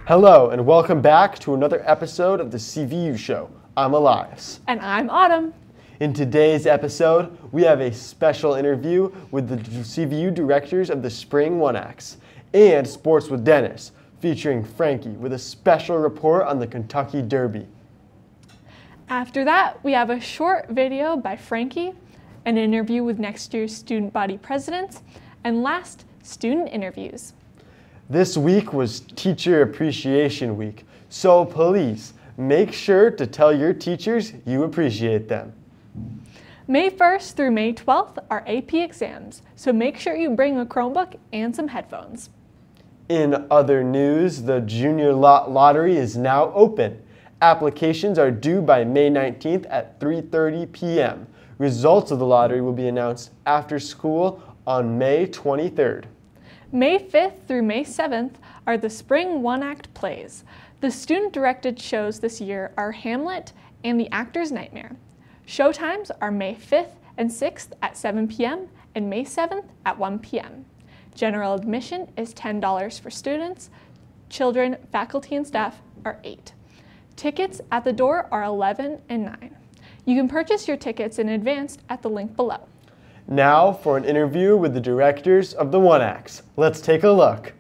Hello and welcome back to another episode of the CVU Show. I'm Elias. And I'm Autumn. In today's episode, we have a special interview with the CVU directors of the Spring One Acts and Sports with Dennis, featuring Frankie with a special report on the Kentucky Derby. After that, we have a short video by Frankie, an interview with next year's student body presidents, and last, student interviews. This week was Teacher Appreciation Week, so please make sure to tell your teachers you appreciate them. May 1st through May 12th are AP exams, so make sure you bring a Chromebook and some headphones. In other news, the Junior Lottery is now open. Applications are due by May 19th at 3:30 p.m. Results of the lottery will be announced after school on May 23rd. May 5th through May 7th are the Spring One Act plays. The student-directed shows this year are Hamlet and The Actor's Nightmare. Showtimes are May 5th and 6th at 7 p.m. and May 7th at 1 p.m. General admission is $10 for students. Children, faculty, and staff are $8. Tickets at the door are $11 and $9. You can purchase your tickets in advance at the link below. Now for an interview with the directors of the One Acts. Let's take a look.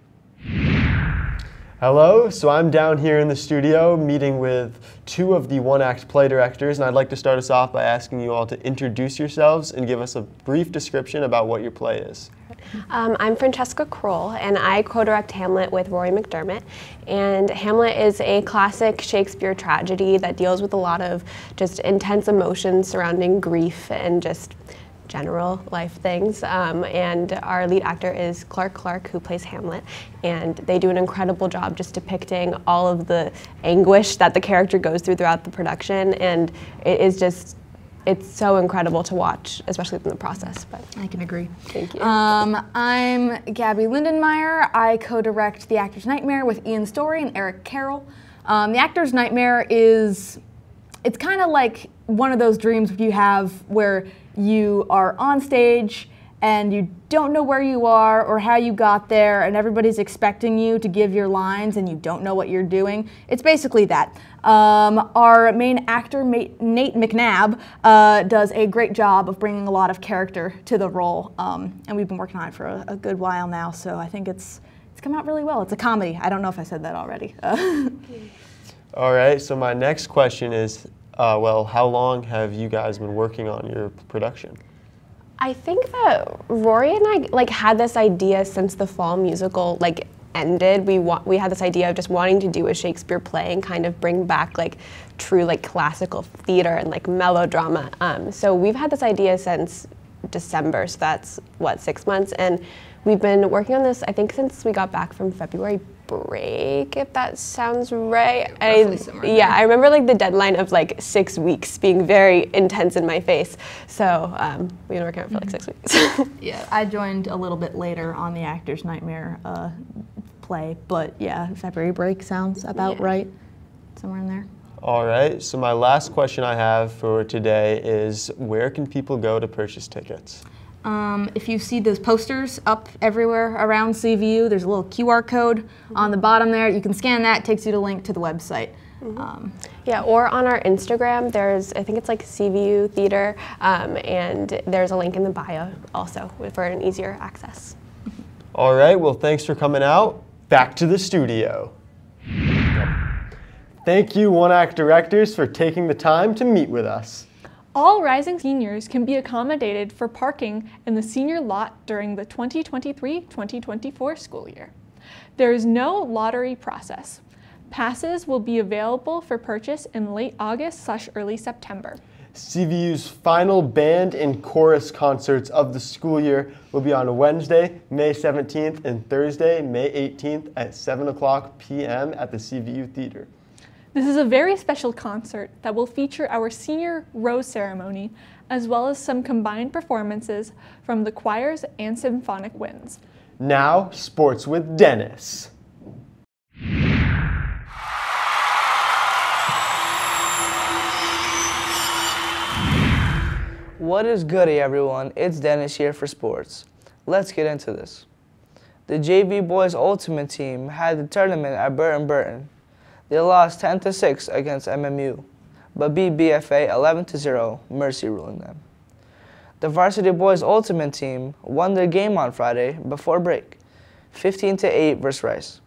Hello, so I'm down here in the studio meeting with two of the One Act play directors, and I'd like to start us off by asking you all to introduce yourselves and give us a brief description about what your play is. I'm Francesca Kroll, and I co-direct Hamlet with Rory McDermott. And Hamlet is a classic Shakespeare tragedy that deals with a lot of just intense emotions surrounding grief and just general life things. And our lead actor is Clark, who plays Hamlet. And they do an incredible job just depicting all of the anguish that the character goes through throughout the production. And it is just, it's so incredible to watch, especially in the process. But I can agree. Thank you. I'm Gabby Lindenmeyer. I co-direct The Actor's Nightmare with Ian Story and Eric Carroll. The Actor's Nightmare is, it's kind of like one of those dreams you have where you are on stage and you don't know where you are or how you got there, and everybody's expecting you to give your lines and you don't know what you're doing. It's basically that. Our main actor, Nate McNabb, does a great job of bringing a lot of character to the role, and we've been working on it for a good while now, so I think it's come out really well. It's a comedy. I don't know if I said that already. All right, so my next question is, well, how long have you guys been working on your production? I think that Rory and I had this idea since the fall musical ended. We had this idea of just wanting to do a Shakespeare play and kind of bring back true classical theater and melodrama. So we've had this idea since December, so that's what, 6 months, and we've been working on this I think since we got back from February break, if that sounds right. I remember the deadline of 6 weeks being very intense in my face. So we've been working on it for 6 weeks. Yeah, I joined a little bit later on The Actor's Nightmare play, but yeah, February break sounds about right, somewhere in there. All right, so my last question I have for today is, where can people go to purchase tickets? If you see those posters up everywhere around CVU, there's a little QR code on the bottom there. You can scan that, it takes you to a link to the website. Yeah, or on our Instagram, I think it's CVU Theater, and there's a link in the bio also for an easier access. All right, well, thanks for coming out. Back to the studio. Thank you, One Act directors, for taking the time to meet with us. All rising seniors can be accommodated for parking in the senior lot during the 2023-2024 school year. There is no lottery process. Passes will be available for purchase in late August/early September. CVU's final band and chorus concerts of the school year will be on Wednesday, May 17th and Thursday, May 18th at 7:00 p.m. at the CVU Theater. This is a very special concert that will feature our senior rose ceremony, as well as some combined performances from the choirs and symphonic winds. Now, Sports with Dennis. What is goody, everyone? It's Dennis here for sports. Let's get into this. The JV Boys Ultimate Team had the tournament at Burton. They lost 10-6 against MMU, but beat BFA 11-0, mercy ruling them. The Varsity Boys Ultimate Team won their game on Friday before break, 15-8 versus Rice.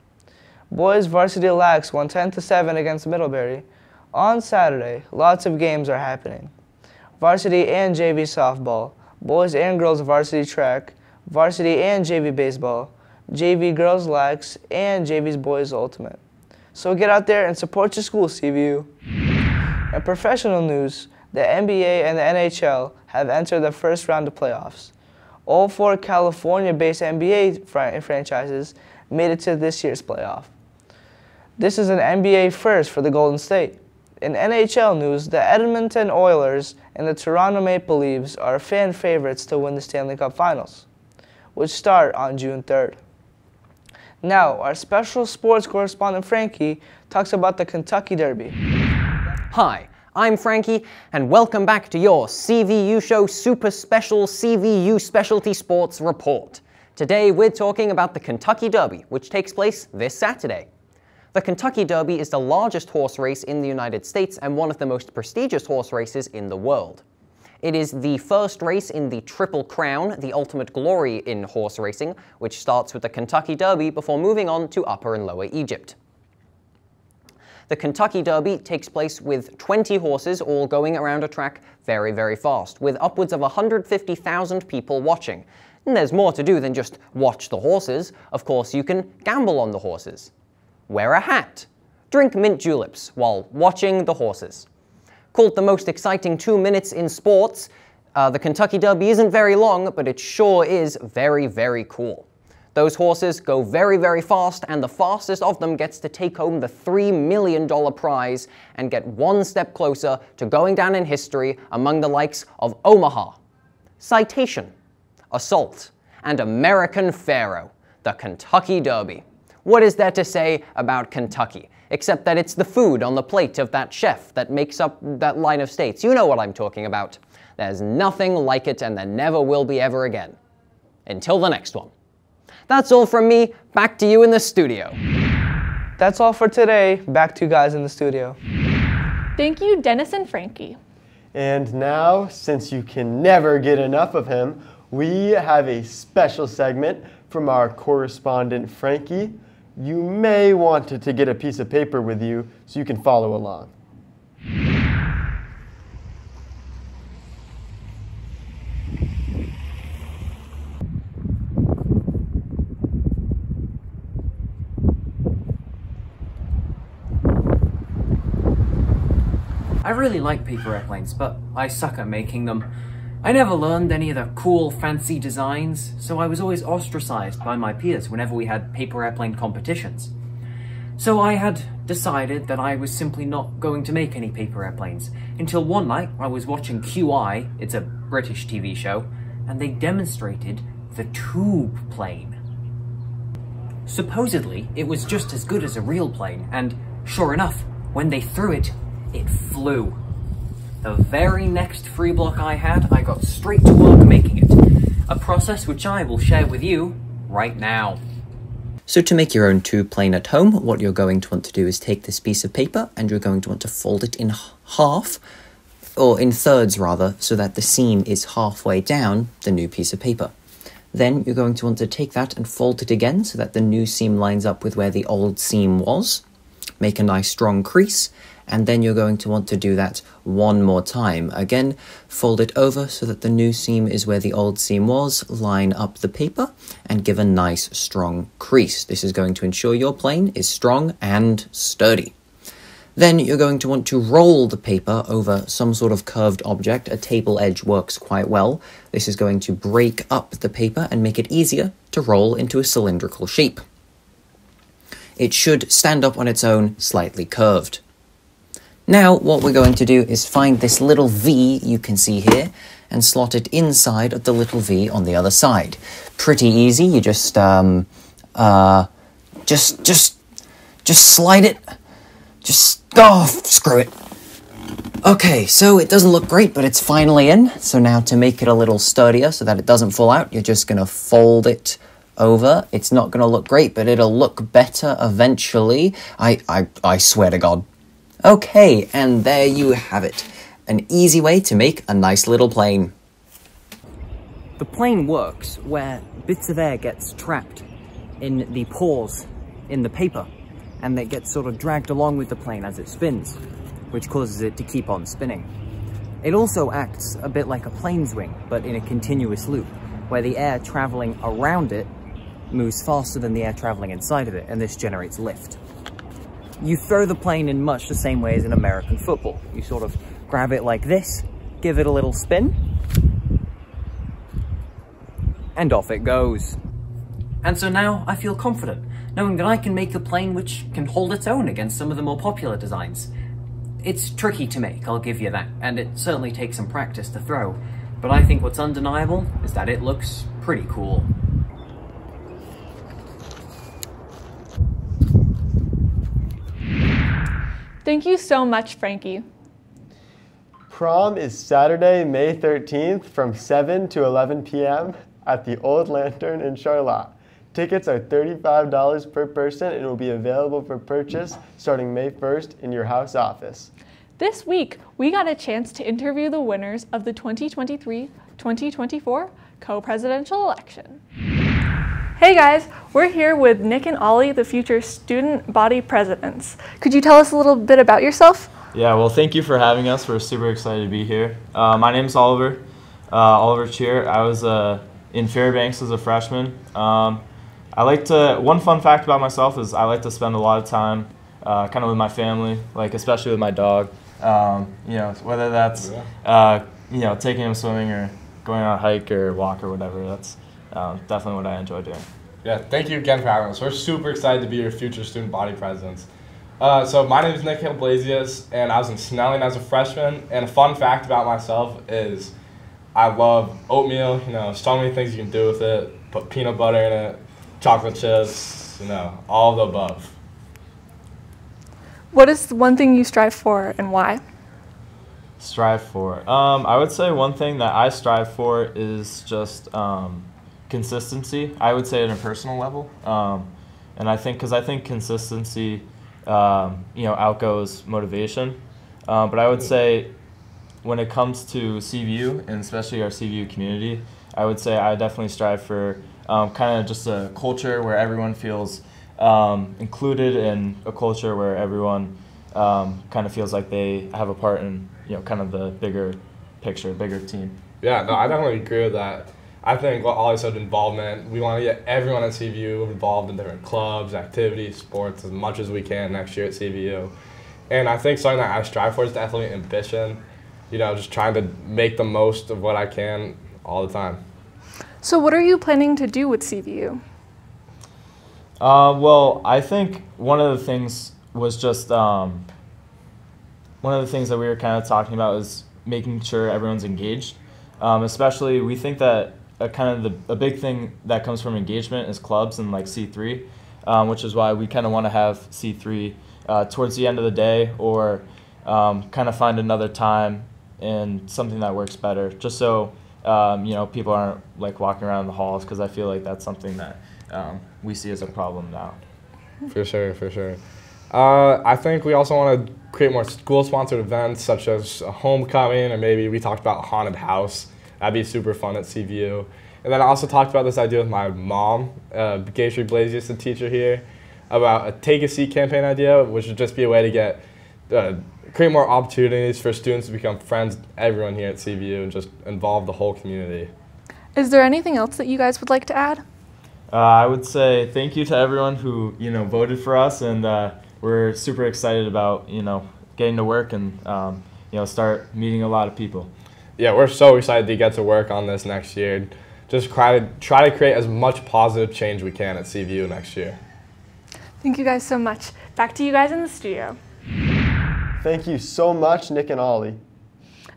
Boys Varsity Lax won 10-7 against Middlebury. On Saturday, lots of games are happening. Varsity and JV softball, boys and girls varsity track, varsity and JV baseball, JV girls lax, and JV's boys ultimate. So get out there and support your school, CVU. In professional news, the NBA and the NHL have entered the first round of playoffs. All 4 California-based NBA franchises made it to this year's playoff. This is an NBA first for the Golden State. In NHL news, the Edmonton Oilers and the Toronto Maple Leafs are fan favorites to win the Stanley Cup Finals, which start on June 3rd. Now, our special sports correspondent Frankie talks about the Kentucky Derby. Hi, I'm Frankie, and welcome back to your CVU Show Super Special CVU Specialty Sports Report. Today we're talking about the Kentucky Derby, which takes place this Saturday. The Kentucky Derby is the largest horse race in the United States and one of the most prestigious horse races in the world. It is the first race in the Triple Crown, the ultimate glory in horse racing, which starts with the Kentucky Derby before moving on to Upper and Lower Egypt. The Kentucky Derby takes place with 20 horses all going around a track very, very fast, with upwards of 150,000 people watching. And there's more to do than just watch the horses. Of course, you can gamble on the horses. Wear a hat, drink mint juleps while watching the horses. Called the most exciting 2 minutes in sports, the Kentucky Derby isn't very long, but it sure is very, very cool. Those horses go very, very fast, and the fastest of them gets to take home the $3 million prize and get one step closer to going down in history among the likes of Omaha, Citation, Assault, and American Pharoah, the Kentucky Derby. What is there to say about Kentucky, except that it's the food on the plate of that chef that makes up that line of states? You know what I'm talking about. There's nothing like it, and there never will be ever again. Until the next one. That's all from me. Back to you in the studio. That's all for today. Back to you guys in the studio. Thank you, Dennis and Frankie. And now, since you can never get enough of him, we have a special segment from our correspondent Frankie. You may want to get a piece of paper with you so you can follow along. I really like paper airplanes, but I suck at making them. I never learned any of the cool, fancy designs, so I was always ostracized by my peers whenever we had paper airplane competitions. So I had decided that I was simply not going to make any paper airplanes, until one night I was watching QI, it's a British TV show, and they demonstrated the tube plane. Supposedly, it was just as good as a real plane, and sure enough, when they threw it, it flew. The very next free block I had, I got straight to work making it. A process which I will share with you right now. So to make your own tube plane at home, what you're going to want to do is take this piece of paper and you're going to want to fold it in half, or in thirds rather, so that the seam is halfway down the new piece of paper. Then you're going to want to take that and fold it again so that the new seam lines up with where the old seam was. Make a nice strong crease, and then you're going to want to do that one more time. Again, fold it over so that the new seam is where the old seam was, line up the paper, and give a nice strong crease. This is going to ensure your plane is strong and sturdy. Then you're going to want to roll the paper over some sort of curved object. A table edge works quite well. This is going to break up the paper and make it easier to roll into a cylindrical shape. It should stand up on its own, slightly curved. Now, what we're going to do is find this little V you can see here and slot it inside of the little V on the other side. Pretty easy. You just slide it. Screw it. Okay, so it doesn't look great, but it's finally in. So now to make it a little sturdier so that it doesn't fall out, you're just going to fold it over. It's not going to look great, but it'll look better eventually. I swear to God. Okay, and there you have it. An easy way to make a nice little plane. The plane works where bits of air gets trapped in the pores in the paper, and they get sort of dragged along with the plane as it spins, which causes it to keep on spinning. It also acts a bit like a plane's wing, but in a continuous loop, where the air traveling around it moves faster than the air traveling inside of it, and this generates lift. You throw the plane in much the same way as in American football. You sort of grab it like this, give it a little spin, and off it goes. And so now I feel confident, knowing that I can make a plane which can hold its own against some of the more popular designs. It's tricky to make, I'll give you that, and it certainly takes some practice to throw, but I think what's undeniable is that it looks pretty cool. Thank you so much, Frankie. Prom is Saturday, May 13th from 7 to 11 p.m. at the Old Lantern in Charlotte. Tickets are $35 per person and will be available for purchase starting May 1st in your house office. This week, we got a chance to interview the winners of the 2023-2024 co-presidential election. Hey guys, we're here with Nick and Ollie, the future student body presidents. Could you tell us a little bit about yourself? Yeah, well, thank you for having us. We're super excited to be here. My name's Oliver, Oliver Cheer. I was in Fairbanks as a freshman. One fun fact about myself is I like to spend a lot of time kind of with my family, like especially with my dog. Whether that's taking him swimming or going on a hike or walk or whatever. That's definitely what I enjoy doing. Yeah, thank you again for having us. We're super excited to be your future student body presidents. So my name is Nick Blasius, and I was in Snelling as a freshman. And a fun fact about myself is I love oatmeal. So many things you can do with it. Put peanut butter in it, chocolate chips, all of the above. What is the one thing you strive for and why? Strive for? I would say one thing that I strive for is just consistency. I would say at a personal level. And I think consistency outgoes motivation. But I would say when it comes to CVU, and especially our CVU community, I would say I definitely strive for kind of just a culture where everyone feels included, and a culture where everyone kind of feels like they have a part in kind of the bigger picture, bigger team. Yeah, no, I definitely agree with that. I think what Ollie said, involvement, we want to get everyone at CVU involved in different clubs, activities, sports as much as we can next year at CVU. And I think something that I strive for is definitely ambition, just trying to make the most of what I can all the time. So what are you planning to do with CVU? Well, I think one of the things was just one of the things that we were kind of talking about is making sure everyone's engaged. Especially, we think that a big thing that comes from engagement is clubs and like C3, which is why we kind of want to have C3 towards the end of the day, or kind of find another time and something that works better, just so people aren't like walking around in the halls, because I feel like that's something that we see as a problem now. For sure, for sure. I think we also want to create more school-sponsored events, such as a homecoming, or maybe we talked about a haunted house. That'd be super fun at CVU. And then I also talked about this idea with my mom, Gayshri Blasius, the teacher here, about a Take a Seat campaign idea, which would just be a way to get create more opportunities for students to become friends with everyone here at CVU and just involve the whole community. Is there anything else that you guys would like to add? I would say thank you to everyone who voted for us, and we're super excited about getting to work and start meeting a lot of people. Yeah, we're so excited to get to work on this next year. Just try to create as much positive change we can at CVU next year. Thank you guys so much. Back to you guys in the studio. Thank you so much, Nick and Ollie.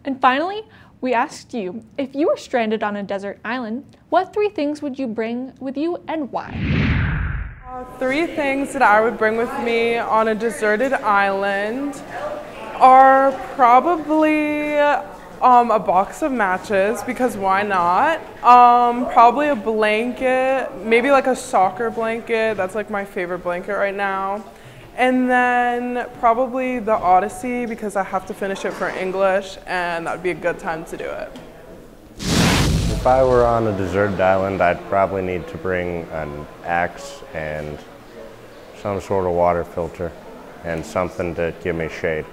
And finally, we asked you, if you were stranded on a desert island, what 3 things would you bring with you and why? 3 things that I would bring with me on a deserted island are probably A box of matches, because why not? Probably a blanket, maybe like a soccer blanket. That's like my favorite blanket right now. And then probably the Odyssey, because I have to finish it for English, and that would be a good time to do it. If I were on a deserted island, I'd probably need to bring an axe and some sort of water filter and something to give me shade.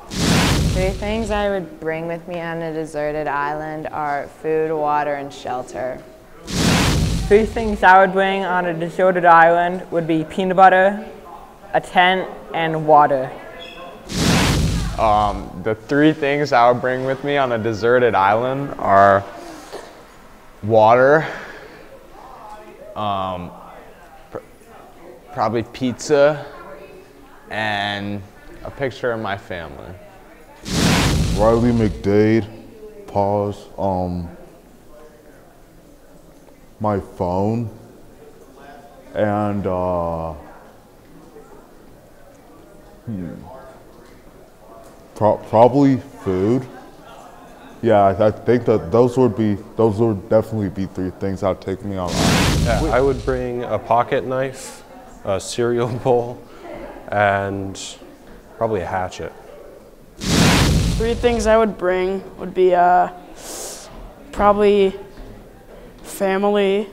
3 things I would bring with me on a deserted island are food, water, and shelter. 3 things I would bring on a deserted island would be peanut butter, a tent, and water. The 3 things I would bring with me on a deserted island are water, probably pizza, and a picture of my family. Riley McDade, pause, my phone, and probably food. Yeah, I think that those would definitely be 3 things I'd take me on. Yeah, I would bring a pocket knife, a cereal bowl, and probably a hatchet. 3 things I would bring would be probably family,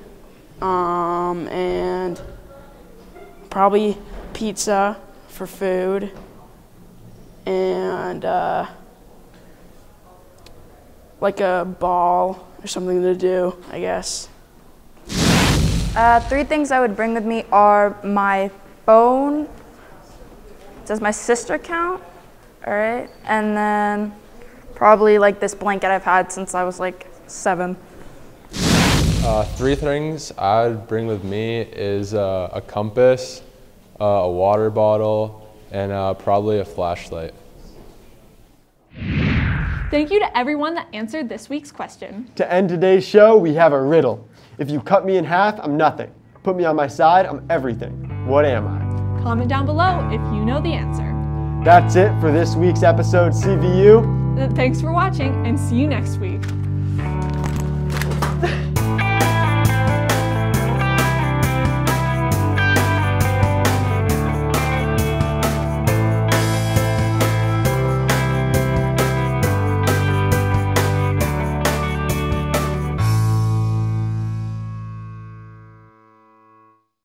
and probably pizza for food, and like a ball or something to do, I guess. 3 things I would bring with me are my phone. Does my sister count? All right, and then probably like this blanket I've had since I was like 7. 3 things I'd bring with me is a compass, a water bottle, and probably a flashlight. Thank you to everyone that answered this week's question. To end today's show, we have a riddle. If you cut me in half, I'm nothing. Put me on my side, I'm everything. What am I? Comment down below if you know the answer. That's it for this week's episode, CVU. Thanks for watching and see you next week.